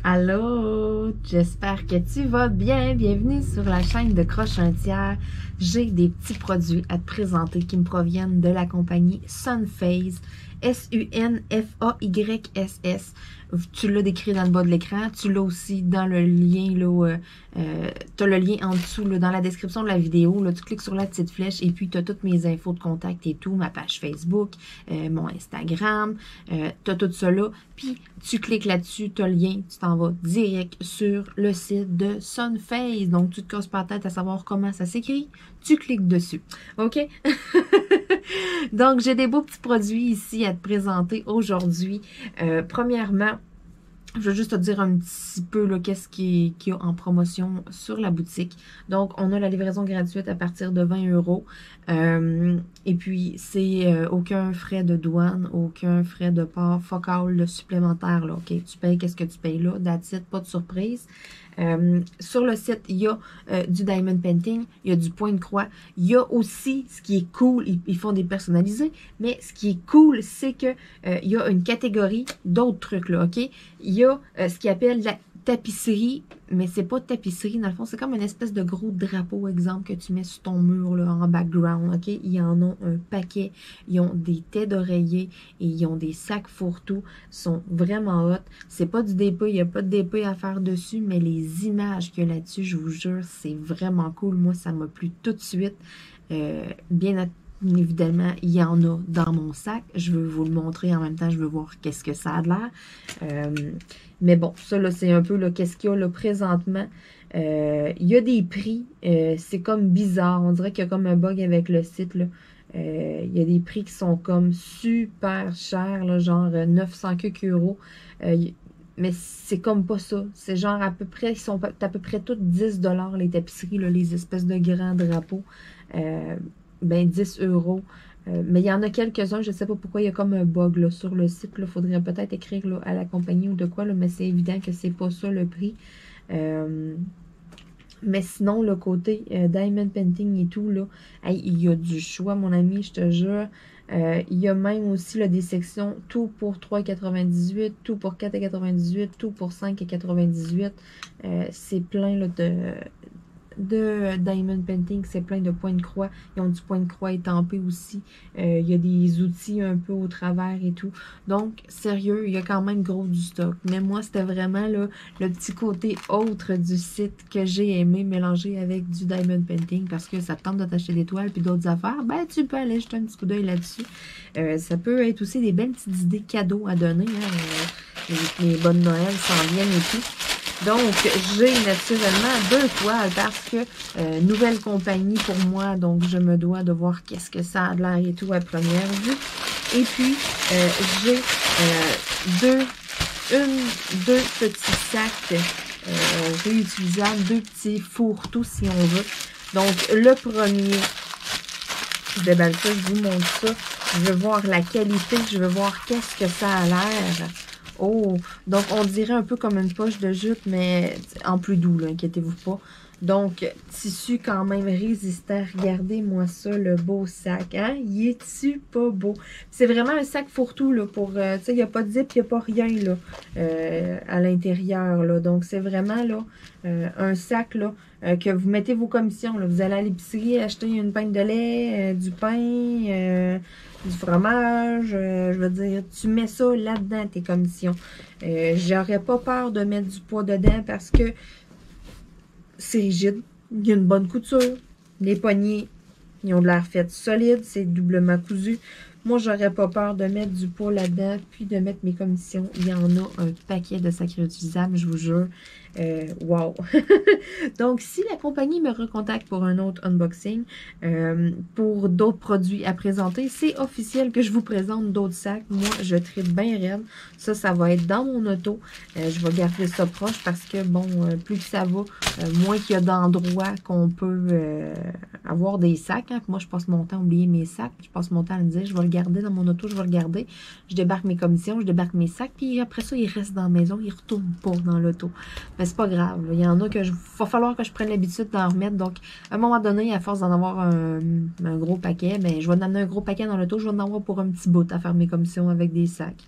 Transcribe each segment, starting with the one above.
Allô, j'espère que tu vas bien. Bienvenue sur la chaîne de Croche un tiers. J'ai des petits produits à te présenter qui me proviennent de la compagnie Sunfays. Sunfayss. Tu l'as décrit dans le bas de l'écran. Tu l'as aussi dans le lien, là, tu as le lien en dessous, là, dans la description de la vidéo. Là, tu cliques sur la petite flèche et puis tu as toutes mes infos de contact et tout, ma page Facebook, mon Instagram, tu as tout ça là. Puis tu cliques là-dessus, tu as le lien, tu t'en vas direct sur le site de Sunfays. Donc, tu te casses pas la tête à savoir comment ça s'écrit. Tu cliques dessus. OK? Donc, j'ai des beaux petits produits ici à te présenter aujourd'hui. Premièrement, je veux juste te dire un petit peu qu'est-ce qu'il y a en promotion sur la boutique. Donc, on a la livraison gratuite à partir de 20 €. Et puis, c'est aucun frais de douane, aucun frais de port focal supplémentaire. Là, OK? Tu payes qu'est-ce que tu payes là. That's it, pas de surprise. Sur le site, il y a du diamond painting, il y a du point de croix. Il y a aussi, ce qui est cool, ils font des personnalisés, mais ce qui est cool, c'est que il y a une catégorie d'autres trucs, là, OK? Il y a ce qu'ils appellent la tapisserie, mais c'est pas tapisserie, dans le fond, c'est comme une espèce de gros drapeau, exemple, que tu mets sur ton mur, là, en background, OK? Ils en ont un paquet. Ils ont des têtes d'oreiller et ils ont des sacs fourre-tout. Ils sont vraiment hot. C'est pas du DP, il n'y a pas de DP à faire dessus, mais les images qu'il y a là-dessus, je vous jure, c'est vraiment cool. Moi, ça m'a plu tout de suite. Bien évidemment, il y en a dans mon sac. Je veux vous le montrer en même temps. Je veux voir qu'est-ce que ça a de l'air. Mais bon, ça, là, c'est un peu qu'est-ce qu'il y a là présentement. Il y a des prix. C'est comme bizarre. On dirait qu'il y a comme un bug avec le site, là. Il y a des prix qui sont comme super chers, là, genre 900 quelques euros. Mais c'est comme pas ça. C'est genre à peu près, ils sont à peu près toutes 10 $ les tapisseries, là, les espèces de grands drapeaux. Ben 10 €. Mais il y en a quelques-uns, je ne sais pas pourquoi il y a comme un bug là, sur le site. Il faudrait peut-être écrire là, à la compagnie ou de quoi, là, mais c'est évident que c'est pas ça le prix. Mais sinon, le côté diamond painting et tout, là, hey, il y a du choix, mon ami, je te jure. Il y a même aussi là, des sections tout pour 3,98, tout pour 4,98, tout pour 5,98. C'est plein là, de diamond painting, c'est plein de points de croix. Ils ont du point de croix étampé aussi. Il y a des outils un peu au travers et tout. Donc, sérieux, il y a quand même gros du stock. Mais moi, c'était vraiment là, le petit côté autre du site que j'ai aimé mélanger avec du diamond painting parce que ça te tente de t'acheter des toiles puis d'autres affaires. Ben, tu peux aller jeter un petit coup d'œil là-dessus. Ça peut être aussi des belles petites idées cadeaux à donner. Hein. Les bonnes Noël s'en viennent et tout. Donc, j'ai naturellement 2 toiles parce que nouvelle compagnie pour moi, donc je me dois de voir qu'est-ce que ça a de l'air et tout à première vue. Et puis, j'ai deux petits sacs réutilisables, 2 petits fourre-tout si on veut. Donc, le premier, je déballe ça, je vous montre ça. Je veux voir la qualité, je veux voir qu'est-ce que ça a l'air. Oh, donc on dirait un peu comme une poche de jute, mais en plus doux, là, inquiétez-vous pas. Donc, tissu quand même résistant. Regardez-moi ça, le beau sac. Hein? Il est-tu pas beau? C'est vraiment un sac fourre-tout, là, pour... tu sais, il n'y a pas de zip, il n'y a pas rien, là, à l'intérieur, là. Donc, c'est vraiment, là, un sac, là, que vous mettez vos commissions, là. Vous allez à l'épicerie acheter une pinte de lait, du pain, du fromage, je veux dire, tu mets ça là-dedans, tes commissions. J'aurais pas peur de mettre du poids dedans parce que c'est rigide, il y a une bonne couture, les poignets, ils ont de l'air fait solide, c'est doublement cousu. Moi, j'aurais pas peur de mettre du poids là-dedans, puis de mettre mes commissions. Il y en a un paquet de sacs réutilisables, je vous jure. Wow! Donc, si la compagnie me recontacte pour un autre unboxing, pour d'autres produits à présenter, c'est officiel que je vous présente d'autres sacs. Moi, je tripe bien raide. Ça va être dans mon auto. Je vais garder ça proche parce que, bon, plus que ça va, moins qu'il y a d'endroits qu'on peut avoir des sacs. Hein. Moi, je passe mon temps à oublier mes sacs. Je passe mon temps à me dire, je vais le garder dans mon auto, je vais le garder. Je débarque mes commissions, je débarque mes sacs, puis après ça, ils restent dans la maison, ils ne retournent pas dans l'auto. Mais c'est pas grave. Là. Il y en a que va falloir que je prenne l'habitude d'en remettre. Donc, à un moment donné, à force d'en avoir un gros paquet, ben, je vais en amener un gros paquet dans l'auto, je vais en avoir pour un petit bout à faire mes commissions avec des sacs.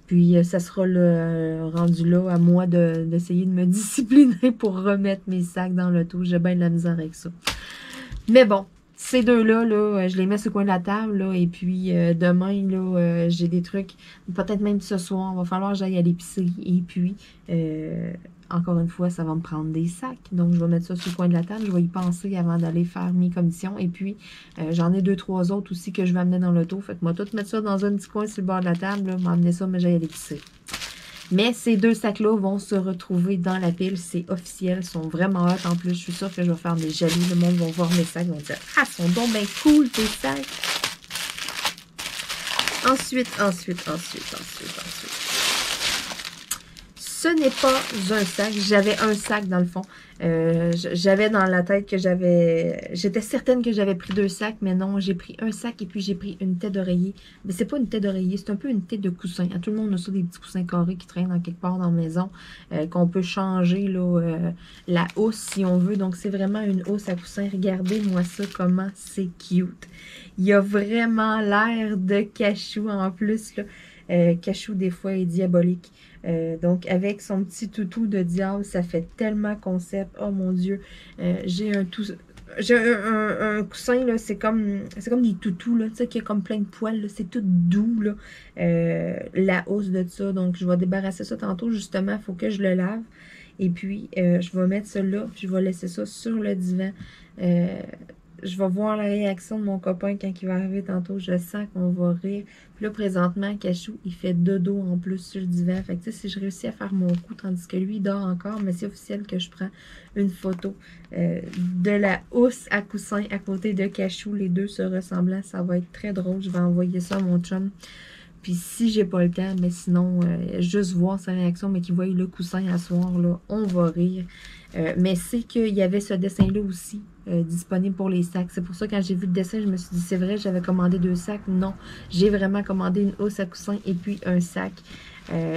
Puis, ça sera rendu là à moi d'essayer de me discipliner pour remettre mes sacs dans l'auto. J'ai bien de la misère avec ça. Mais bon, ces deux-là, là, je les mets sur le coin de la table, là, et puis demain, là, j'ai des trucs, peut-être même ce soir, il va falloir que j'aille à l'épicerie, et puis, encore une fois, ça va me prendre des sacs, donc je vais mettre ça sur le coin de la table, je vais y penser avant d'aller faire mes commissions, et puis, j'en ai 2-3 autres aussi que je vais amener dans l'auto, fait que moi, tout mettre ça dans un petit coin sur le bord de la table, m'emmener ça, mais j'aille à l'épicerie. Mais ces deux sacs-là vont se retrouver dans la pile. C'est officiel. Ils sont vraiment hot. En plus, je suis sûre que je vais faire des jaloux. Le monde va voir mes sacs. Ils vont dire, ah, ils sont donc bien cool, tes sacs. Ensuite. Ce n'est pas un sac. J'avais un sac dans le fond. J'avais dans la tête que j'étais certaine que j'avais pris 2 sacs, mais non, j'ai pris un sac et puis j'ai pris une tête d'oreiller. Mais c'est pas une tête d'oreiller, c'est un peu une tête de coussin. À tout le monde a ça, des petits coussins carrés qui traînent dans quelque part dans la maison, qu'on peut changer là, la housse si on veut. Donc c'est vraiment une housse à coussin. Regardez-moi ça, comment c'est cute. Il a vraiment l'air de cachou en plus, là. Cachou des fois est diabolique. Donc avec son petit toutou de diable, ça fait tellement concept. Oh mon Dieu, j'ai un coussin là, c'est comme des toutous là, tu sais, qui a comme plein de poils là, c'est tout doux là. La housse de ça, donc je vais débarrasser ça tantôt justement, il faut que je le lave. Et puis je vais mettre ça là, puis je vais laisser ça sur le divan. Je vais voir la réaction de mon copain quand il va arriver tantôt. Je sens qu'on va rire. Puis là, présentement, Cachou, il fait dodo en plus sur le divan. Fait que, tu sais, si je réussis à faire mon coup, tandis que lui, il dort encore, mais c'est officiel que je prends une photo de la housse à coussin à côté de Cachou. Les deux se ressemblant. Ça va être très drôle. Je vais envoyer ça à mon chum. Puis si j'ai pas le temps, mais sinon, juste voir sa réaction, mais qu'il voit le coussin à soir, là, on va rire. Mais c'est qu'il y avait ce dessin-là aussi disponible pour les sacs. C'est pour ça, quand j'ai vu le dessin, je me suis dit, c'est vrai, j'avais commandé 2 sacs. Non, j'ai vraiment commandé une housse à coussin et puis un sac.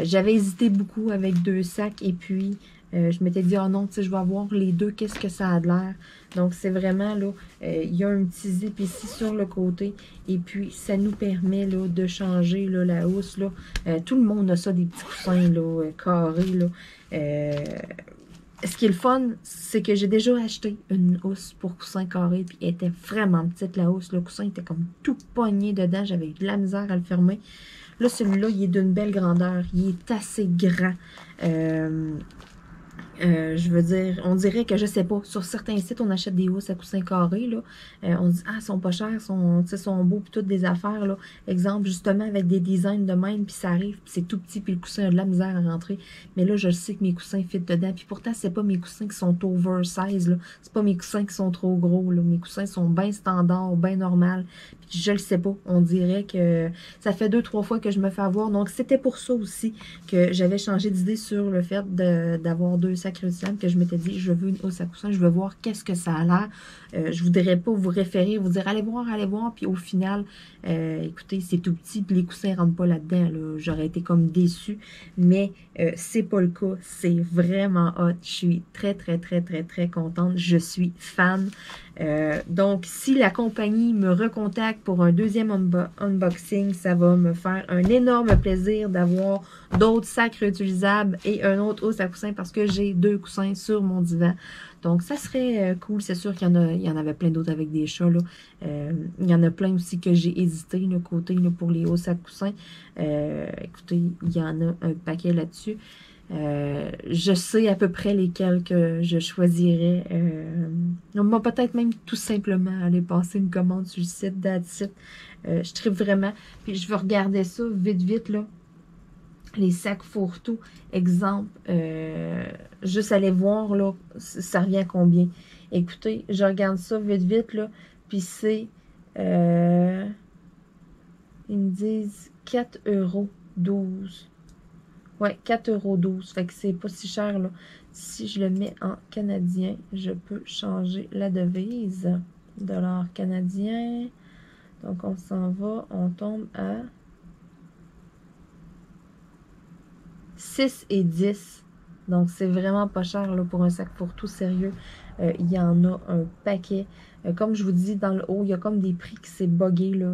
J'avais hésité beaucoup avec 2 sacs et puis je m'étais dit, oh non, tu sais, je vais avoir les deux, qu'est-ce que ça a de l'air. Donc, c'est vraiment, là, il y a un petit zip ici sur le côté. Et puis, ça nous permet, là, de changer, là, la housse, là. Tout le monde a ça, des petits coussins, là, carrés, là. Ce qui est le fun, c'est que j'ai déjà acheté une housse pour coussin carré, puis elle était vraiment petite, la housse. Le coussin était comme tout pogné dedans. J'avais eu de la misère à le fermer. Là, celui-là, il est d'une belle grandeur. Il est assez grand. Je veux dire, on dirait que, je sais pas, sur certains sites, on achète des housses à coussin carré, là. On dit, ah, ils sont pas chers, sont beaux, puis toutes des affaires, là. Exemple, justement, avec des designs de même, puis ça arrive, puis c'est tout petit, puis le coussin a de la misère à rentrer. Mais là, je sais que mes coussins fit dedans, puis pourtant, c'est pas mes coussins qui sont oversize, là. C'est pas mes coussins qui sont trop gros, là. Mes coussins sont bien standards, bien normal. Puis je le sais pas, on dirait que ça fait 2-3 fois que je me fais avoir. Donc, c'était pour ça aussi que j'avais changé d'idée sur le fait d'avoir 2 sacs réutilisables, que je m'étais dit, je veux une housse à coussin, je veux voir qu'est-ce que ça a l'air. Je voudrais pas vous référer, vous dire, allez voir, puis au final, écoutez, c'est tout petit, puis les coussins rentrent pas là-dedans, là. J'aurais été comme déçue, mais c'est pas le cas, c'est vraiment hot. Je suis très, très, très, très, très contente, je suis fan. Donc, si la compagnie me recontacte pour un deuxième unboxing, ça va me faire un énorme plaisir d'avoir d'autres sacs réutilisables et un autre housse à coussin parce que j'ai 2 coussins sur mon divan. Donc, ça serait cool. C'est sûr qu'il y en avait plein d'autres avec des chats, là. Il y en a plein aussi que j'ai hésité, le côté là, pour les hausses à coussin. Écoutez, il y en a un paquet là-dessus. Je sais à peu près lesquels que je choisirais. On va peut-être même tout simplement aller passer une commande sur le site d'Adsite. Je tripe vraiment. Puis je vais regarder ça vite, là. Les sacs fourre-tout. Exemple, juste aller voir, là, ça revient à combien. Écoutez, je regarde ça vite, là. Puis c'est, ils me disent 4,12 €. Ouais, 4,12 €. Fait que c'est pas si cher, là. Si je le mets en canadien, je peux changer la devise. Dollar canadien. Donc, on s'en va. On tombe à 6,10 €. Donc, c'est vraiment pas cher, là, pour un sac pour tout sérieux. Il y en a un paquet. Comme je vous dis, dans le haut, il y a comme des prix qui s'est buggé, là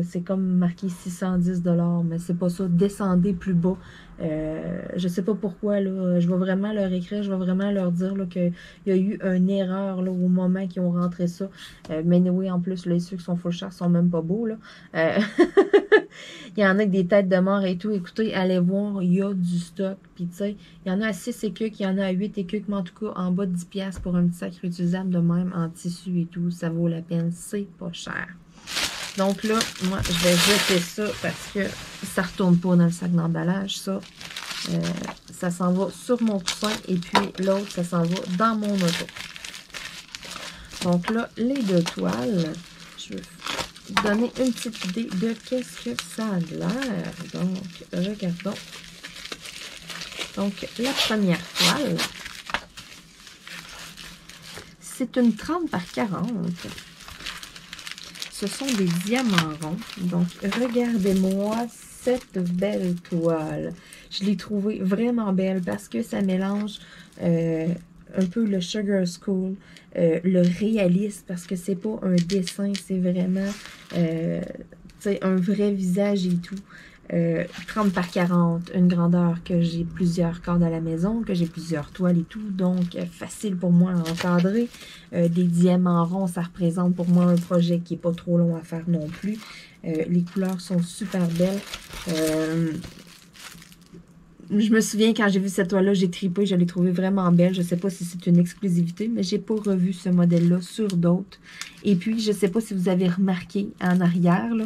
c'est comme marqué 610 $, mais c'est pas ça. Descendez plus bas. Je sais pas pourquoi, là. Je vais vraiment leur écrire, je vais vraiment leur dire qu'il y a eu une erreur là, au moment qu'ils ont rentré ça. Mais oui, en plus, là, ceux qui sont full char sont même pas beaux, là. Il y en a avec des têtes de mort et tout. Écoutez, allez voir, il y a du stock. Puis, tu sais, il y en a à 6 écucs, il y en a à 8 écucs, mais en tout cas, en bas de 10$ pour un petit sac réutilisable de même, en tissu et tout, ça vaut la peine. C'est pas cher. Donc là, moi, je vais jeter ça parce que ça retourne pas dans le sac d'emballage, ça. Ça s'en va sur mon coussin et puis l'autre, ça s'en va dans mon auto. Donc là, les 2 toiles, je vais vous donner une petite idée de qu'est-ce que ça a l'air. Donc, regardons. Donc, la première toile, c'est une 30 par 40. Ce sont des diamants ronds. Donc, regardez-moi cette belle toile. Je l'ai trouvée vraiment belle parce que ça mélange un peu le Sugar School, le réalisme, parce que c'est pas un dessin, c'est vraiment un vrai visage et tout. 30 par 40, une grandeur que j'ai plusieurs cordes à la maison, que j'ai plusieurs toiles et tout, donc facile pour moi à encadrer. Des diamants ronds, ça représente pour moi un projet qui est pas trop long à faire non plus. Les couleurs sont super belles. Je me souviens quand j'ai vu cette toile-là, j'ai tripé, je l'ai trouvée vraiment belle. Je sais pas si c'est une exclusivité, mais j'ai pas revu ce modèle-là sur d'autres. Et puis, je sais pas si vous avez remarqué en arrière, là,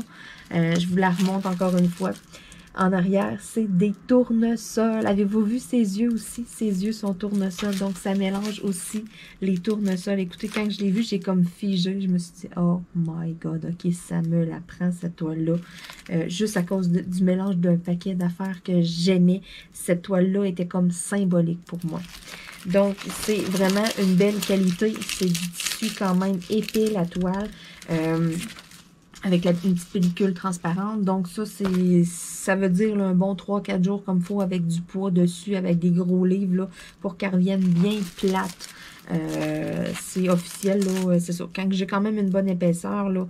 je vous la remonte encore une fois. En arrière, c'est des tournesols. Avez-vous vu ses yeux aussi? Ses yeux sont tournesols, donc ça mélange aussi les tournesols. Écoutez, quand je l'ai vu, j'ai comme figé. Je me suis dit, oh my God, ok, ça me la prend cette toile-là. Juste à cause du mélange d'un paquet d'affaires que j'aimais. Cette toile-là était comme symbolique pour moi. Donc, c'est vraiment une belle qualité. C'est du tissu quand même épais, la toile. Avec une petite pellicule transparente. Donc ça veut dire là, un bon 3-4 jours comme il faut avec du poids dessus, avec des gros livres là, pour qu'elles reviennent bien plates. C'est officiel, là, c'est ça. Quand j'ai quand même une bonne épaisseur, là,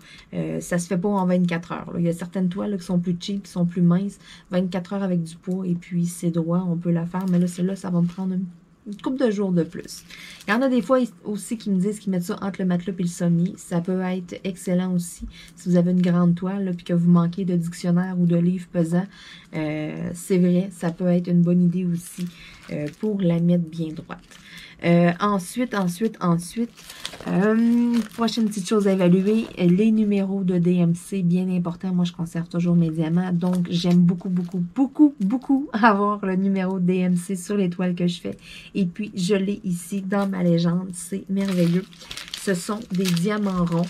ça se fait pas en 24 heures. Là. Il y a certaines toiles là, qui sont plus cheap, qui sont plus minces. 24 heures avec du poids et puis c'est droit, on peut la faire. Mais là, celle-là, ça va me prendre une couple de jours de plus. Il y en a des fois aussi qui me disent qu'ils mettent ça entre le matelas et le sommier. Ça peut être excellent aussi. Si vous avez une grande toile et que vous manquez de dictionnaire ou de livres pesants, c'est vrai, ça peut être une bonne idée aussi pour la mettre bien droite. Ensuite, prochaine petite chose à évaluer, les numéros de DMC, bien important. Moi, je conserve toujours mes diamants, donc j'aime beaucoup avoir le numéro de DMC sur les toiles que je fais. Et puis, je l'ai ici dans ma légende, c'est merveilleux. Ce sont des diamants ronds.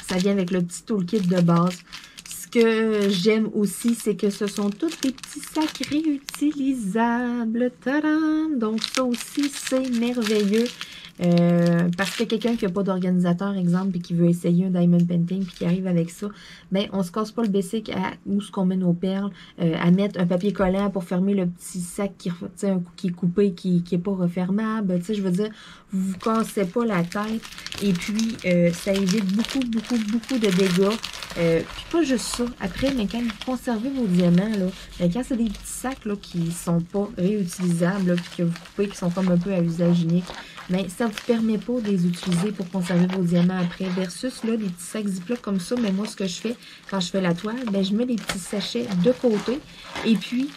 Ça vient avec le petit toolkit de base. Ce que j'aime aussi, c'est que ce sont tous des petits sacs réutilisables. Tadam! Donc, ça aussi, c'est merveilleux. Parce que quelqu'un qui n'a pas d'organisateur, exemple, et qui veut essayer un diamond painting, puis qui arrive avec ça, ben on se casse pas le basic à où ce qu'on met nos perles, à mettre un papier collant pour fermer le petit sac qui est coupé, qui est pas refermable. Tu sais, je veux dire, vous vous cassez pas la tête, et puis ça évite beaucoup de dégâts. Puis pas juste ça. Après, mais quand vous conservez vos diamants, là, ben, quand c'est des petits sacs là, qui sont pas réutilisables, là, puis que vous coupez, qui sont comme un peu à usage unique, mais ça ne vous permet pas de les utiliser pour conserver vos diamants après. Versus là, des petits sacs Ziploc comme ça. Mais moi, ce que je fais quand je fais la toile, ben, je mets des petits sachets de côté. Et puis,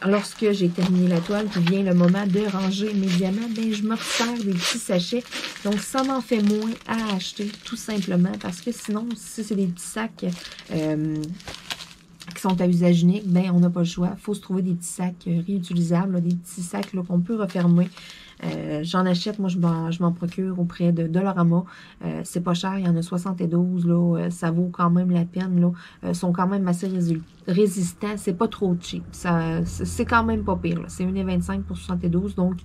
lorsque j'ai terminé la toile, puis vient le moment de ranger mes diamants, ben, je me resserre des petits sachets. Donc, ça m'en fait moins à acheter, tout simplement. Parce que sinon, si c'est des petits sacs qui sont à usage unique, ben, on n'a pas le choix. Il faut se trouver des petits sacs réutilisables, là, des petits sacs qu'on peut refermer. J'en achète, moi je m'en procure auprès de Dollarama. C'est pas cher, il y en a 72, là, ça vaut quand même la peine. Là. Sont quand même assez résistants, c'est pas trop cheap. C'est quand même pas pire. C'est 1,25 pour 72, donc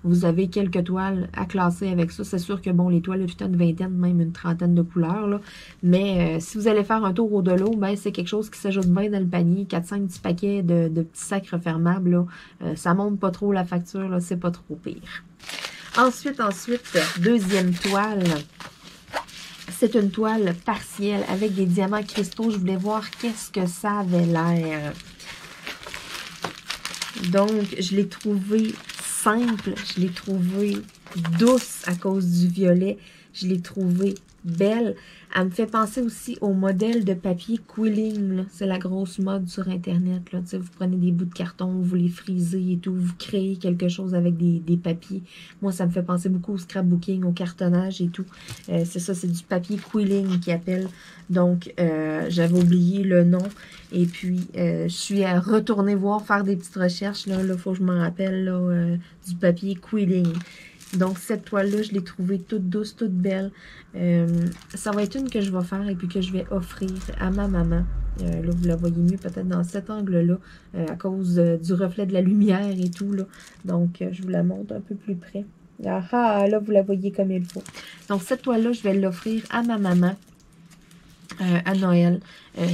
vous avez quelques toiles à classer avec ça. C'est sûr que, bon, les toiles, il y a tout une vingtaine, même une trentaine de couleurs, là. Mais si vous allez faire un tour au-delà, ben, c'est quelque chose qui s'ajoute bien dans le panier. 4-5 petits paquets de petits sacs refermables, là. Ça monte pas trop la facture, là. C'est pas trop pire. Ensuite, deuxième toile. C'est une toile partielle avec des diamants cristaux. Je voulais voir qu'est-ce que ça avait l'air. Donc, je l'ai trouvé simple. Je l'ai trouvé douce à cause du violet. Je l'ai trouvée belle. Elle me fait penser aussi au modèle de papier quilling. C'est la grosse mode sur Internet. Là. Vous prenez des bouts de carton, vous les frisez et tout. Vous créez quelque chose avec des papiers. Moi, ça me fait penser beaucoup au scrapbooking, au cartonnage et tout. C'est ça, c'est du papier quilling qu'ils appellent. Donc, j'avais oublié le nom. Et puis, je suis à retourner voir, faire des petites recherches. Là, faut que je m'en rappelle là, du papier quilling. Donc, cette toile-là, je l'ai trouvée toute douce, toute belle. Ça va être une que je vais faire et puis que je vais offrir à ma maman. Là, vous la voyez mieux peut-être dans cet angle-là, à cause du reflet de la lumière et tout. Là. Donc, je vous la montre un peu plus près. Ah, là, vous la voyez comme il faut. Donc, cette toile-là, je vais l'offrir à ma maman. À Noël.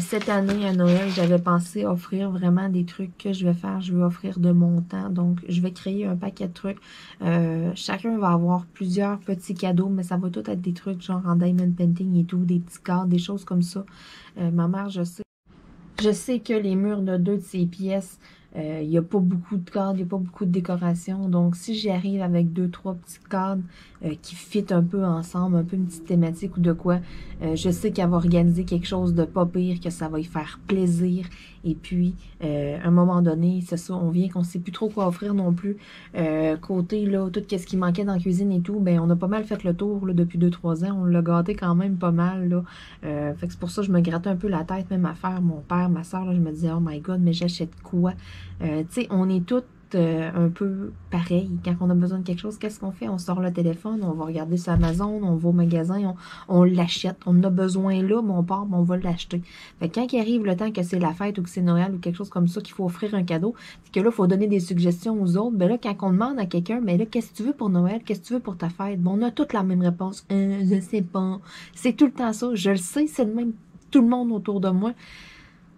Cette année, à Noël, j'avais pensé offrir vraiment des trucs que je vais faire. Je vais offrir de mon temps. Donc, je vais créer un paquet de trucs. Chacun va avoir plusieurs petits cadeaux, mais ça va tout être des trucs genre en diamond painting et tout, des petits cadres, des choses comme ça. Ma mère, je sais que les murs de 2 de ces pièces, il n'y a pas beaucoup de cadres, il n'y a pas beaucoup de décoration. Donc, si j'y arrive avec 2-3 petits cadres qui fit un peu ensemble, un peu une petite thématique ou de quoi, je sais qu'elle va organiser quelque chose de pas pire, que ça va y faire plaisir. Et puis, à un moment donné, c'est ça, on vient qu'on ne sait plus trop quoi offrir non plus. Côté, là, tout ce qui manquait dans la cuisine et tout, ben on a pas mal fait le tour là, depuis 2-3 ans. On l'a gâté quand même pas mal. Là. Fait que c'est pour ça que je me grattais un peu la tête, même à faire mon père, ma soeur, là, je me disais, oh my god, mais j'achète quoi? Tu sais, on est toutes un peu pareil. Quand on a besoin de quelque chose, qu'est-ce qu'on fait? On sort le téléphone, on va regarder sur Amazon, on va au magasin, on l'achète. On a besoin là, mais on part, mais on va l'acheter. Fait que quand il arrive le temps que c'est la fête ou que c'est Noël ou quelque chose comme ça, qu'il faut offrir un cadeau, puis que là, il faut donner des suggestions aux autres, ben là, quand on demande à quelqu'un, ben là, qu'est-ce que tu veux pour Noël? Qu'est-ce que tu veux pour ta fête? Bon, on a toutes la même réponse. Je sais pas. C'est tout le temps ça. Je le sais, c'est le même tout le monde autour de moi.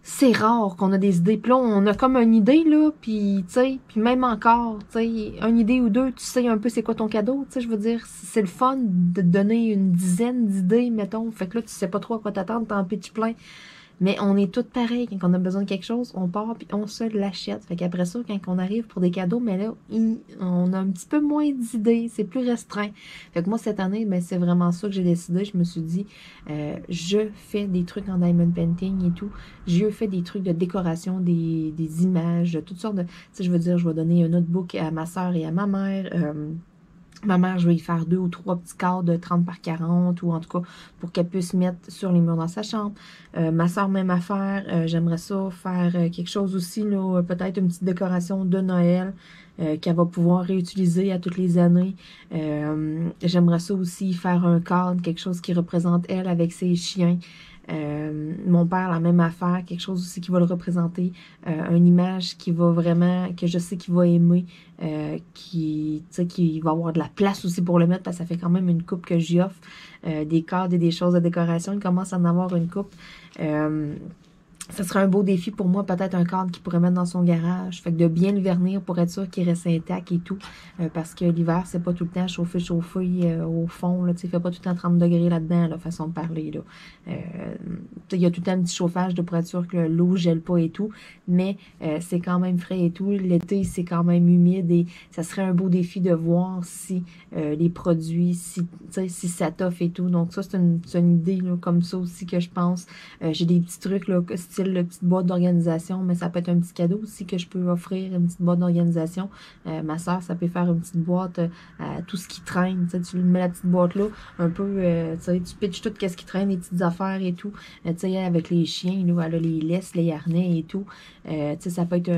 C'est rare qu'on a des idées. Puis là, on a comme une idée, là, puis, tu sais, puis même encore, tu sais, une idée ou deux, tu sais un peu c'est quoi ton cadeau, tu sais, je veux dire, c'est le fun de donner une dizaine d'idées, mettons. Fait que là, tu sais pas trop à quoi t'attendre, t'en pitches plein. Mais on est toutes pareilles. Quand on a besoin de quelque chose, on part puis on se l'achète. Fait qu'après ça, quand on arrive pour des cadeaux, mais là, on a un petit peu moins d'idées. C'est plus restreint. Fait que moi, cette année, ben, c'est vraiment ça que j'ai décidé. Je me suis dit, je fais des trucs en diamond painting et tout. Je fais des trucs de décoration, des images, de toutes sortes de... Tu sais, je veux dire, je vais donner un notebook à ma soeur et à ma mère. Ma mère, je vais y faire 2 ou 3 petits cadres de 30 par 40 ou en tout cas pour qu'elle puisse mettre sur les murs dans sa chambre. Ma soeur, même affaire. J'aimerais ça faire quelque chose aussi, là, peut-être une petite décoration de Noël qu'elle va pouvoir réutiliser à toutes les années. J'aimerais ça aussi faire un cadre, quelque chose qui représente elle avec ses chiens. Mon père, la même affaire, quelque chose aussi qui va le représenter, une image qui va vraiment, que je sais qu'il va aimer, qui va avoir de la place aussi pour le mettre, parce que ça fait quand même une coupe que j'y offre, des cadres et des choses de décoration, il commence à en avoir une coupe. Ça serait un beau défi pour moi, peut-être un cadre qu'il pourrait mettre dans son garage. Fait que de bien le vernir pour être sûr qu'il reste intact et tout. Parce que l'hiver, c'est pas tout le temps chauffé au fond. Là, il fait pas tout le temps 30 degrés là-dedans, la façon de parler. Il y a tout le temps un petit chauffage de pour être sûr que l'eau gèle pas et tout. Mais c'est quand même frais et tout. L'été, c'est quand même humide et ça serait un beau défi de voir si les produits, si ça t'offre et tout. Donc ça, c'est une idée là, comme ça aussi que je pense. J'ai des petits trucs là, style petite boîte d'organisation, mais ça peut être un petit cadeau aussi que je peux offrir, une petite boîte d'organisation. Ma soeur, ça peut faire une petite boîte à tout ce qui traîne. Tu mets la petite boîte là, un peu, tu pitches tout ce qui traîne, les petites affaires et tout. Avec les chiens, là, elle a les laisses, les harnais et tout. Ça peut être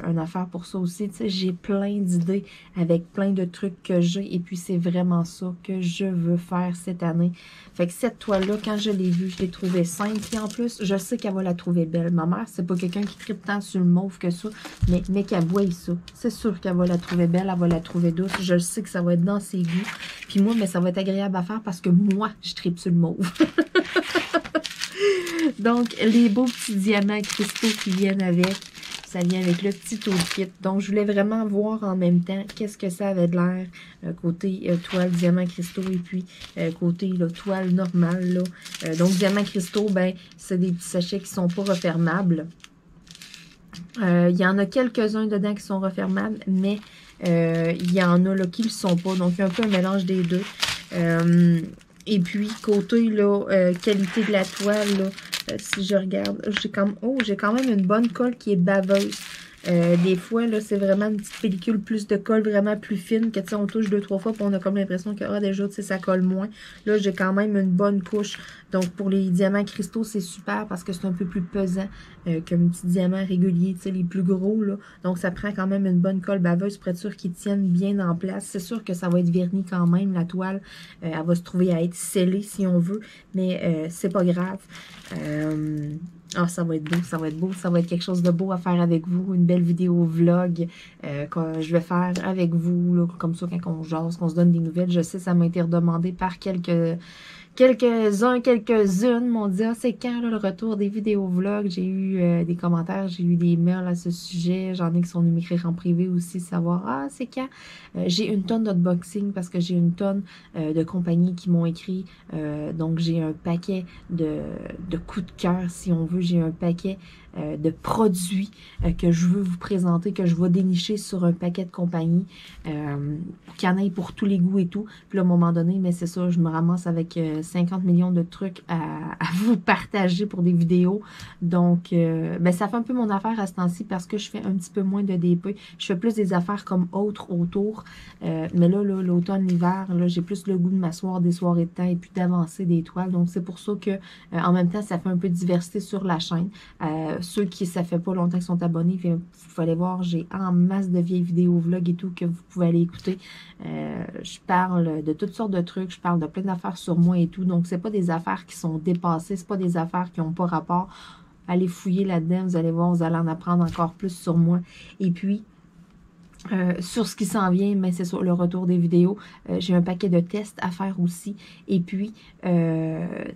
une affaire pour ça aussi. J'ai plein d'idées avec plein de trucs que j'ai et puis c'est vraiment ça que je veux faire cette année. Fait que cette toile-là, quand je l'ai vue, je l'ai trouvée simple. Puis en plus, je sais qu'elle va la trouver belle. Ma mère, c'est pas quelqu'un qui tripe tant sur le mauve que ça, mais qu'elle voie ça. C'est sûr qu'elle va la trouver belle, elle va la trouver douce. Je sais que ça va être dans ses goûts. Puis moi, mais ça va être agréable à faire parce que moi, je tripe sur le mauve. Donc, les beaux petits diamants cristaux qui viennent avec. Ça vient avec le petit toolkit. Donc, je voulais vraiment voir en même temps qu'est-ce que ça avait de l'air côté toile diamant cristaux et puis côté là, toile normale. Là. Donc, diamant cristaux, ben, c'est des petits sachets qui sont pas refermables. Il y en a quelques-uns dedans qui sont refermables, mais il y en a là, qui ne le sont pas. Donc, il y a un peu un mélange des deux. Et puis, côté là, qualité de la toile, là, si je regarde, j'ai quand même une bonne colle qui est baveuse. Des fois, là, c'est vraiment une petite pellicule, plus de colle vraiment plus fine, que tu sais, on touche 2-3 fois, puis on a comme l'impression que déjà, tu sais, ça colle moins. Là, j'ai quand même une bonne couche. Donc, pour les diamants cristaux, c'est super parce que c'est un peu plus pesant qu'un petit diamant régulier, tu sais, les plus gros, là. Donc, ça prend quand même une bonne colle baveuse pour être sûr qu'ils tiennent bien en place. C'est sûr que ça va être verni quand même, la toile. Elle va se trouver à être scellée, si on veut, mais c'est pas grave. Ah, ça va être beau, ça va être beau, ça va être quelque chose de beau à faire avec vous, une belle vidéo vlog que je vais faire avec vous, là, comme ça quand on jase, qu'on se donne des nouvelles. Je sais, ça m'a été redemandé par quelques-uns, quelques-unes m'ont dit « Ah, c'est quand là, le retour des vidéos vlogs? » J'ai eu des commentaires, j'ai eu des mails à ce sujet. J'en ai qui sont venus m'écrire en privé aussi, savoir « Ah, c'est quand? » J'ai une tonne d'unboxing parce que j'ai une tonne de compagnies qui m'ont écrit. Donc, j'ai un paquet de coups de cœur, si on veut. J'ai un paquet de produits que je veux vous présenter, que je vais dénicher sur un paquet de compagnies, qu'il y en ait pour tous les goûts et tout. Puis là, à un moment donné, mais c'est ça, je me ramasse avec 50 millions de trucs à vous partager pour des vidéos. Donc, ben, ça fait un peu mon affaire à ce temps-ci parce que je fais un petit peu moins de DP. Je fais plus des affaires comme autres autour. Mais là, l'automne, l'hiver, là, j'ai plus le goût de m'asseoir des soirées de temps et puis d'avancer des toiles. Donc, c'est pour ça que, en même temps, ça fait un peu de diversité sur la chaîne. Ceux qui, ça fait pas longtemps qu'ils sont abonnés, vous allez voir, j'ai en masse de vieilles vidéos vlogs et tout que vous pouvez aller écouter. Je parle de toutes sortes de trucs, je parle de plein d'affaires sur moi et tout. Donc, c'est pas des affaires qui sont dépassées, c'est pas des affaires qui n'ont pas rapport. Allez fouiller là-dedans, vous allez voir, vous allez en apprendre encore plus sur moi. Et puis, sur ce qui s'en vient, mais c'est sur le retour des vidéos. J'ai un paquet de tests à faire aussi. Et puis,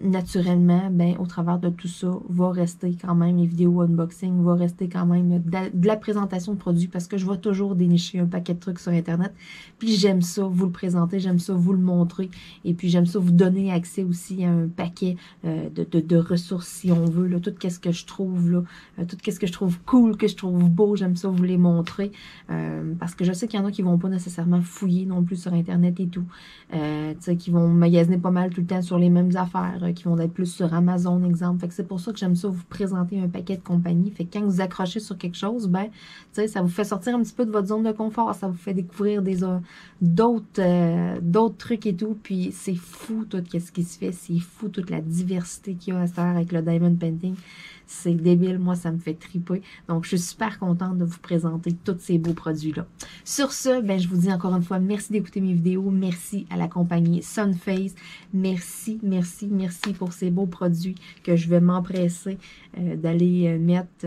naturellement, ben, au travers de tout ça, va rester quand même les vidéos unboxing, va rester quand même de la présentation de produits parce que je vais toujours dénicher un paquet de trucs sur Internet. Puis j'aime ça vous le présenter, j'aime ça vous le montrer. Et puis j'aime ça vous donner accès aussi à un paquet de ressources si on veut. Là, tout ce que je trouve, là, tout ce que je trouve cool, que je trouve beau, j'aime ça vous les montrer. Parce que je sais qu'il y en a qui vont pas nécessairement fouiller non plus sur Internet et tout. Tu sais, qui vont magasiner pas mal tout le temps sur les mêmes affaires, qui vont être plus sur Amazon, exemple. Fait que c'est pour ça que j'aime ça vous présenter un paquet de compagnies. Fait que quand vous accrochez sur quelque chose, ben, tu sais, ça vous fait sortir un petit peu de votre zone de confort. Ça vous fait découvrir d'autres trucs et tout. Puis c'est fou tout ce qui se fait. C'est fou toute la diversité qu'il y a à faire avec le Diamond Painting. C'est débile, moi, ça me fait triper. Donc, je suis super contente de vous présenter tous ces beaux produits-là. Sur ce, ben, je vous dis encore une fois, merci d'écouter mes vidéos. Merci à la compagnie Sunface. Merci, merci, merci pour ces beaux produits que je vais m'empresser d'aller mettre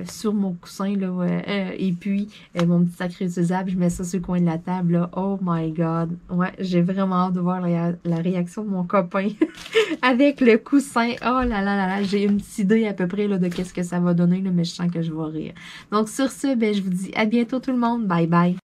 sur mon coussin. Là, et puis, mon petit sac réutilisable, je mets ça sur le coin de la table. Là. Oh my God! Ouais, j'ai vraiment hâte de voir la réaction de mon copain avec le coussin. Oh là là là là, j'ai une petite idée à peu près là, de qu'est-ce que ça va donner, là, mais je sens que je vais rire. Donc sur ce, ben, je vous dis à bientôt tout le monde. Bye bye.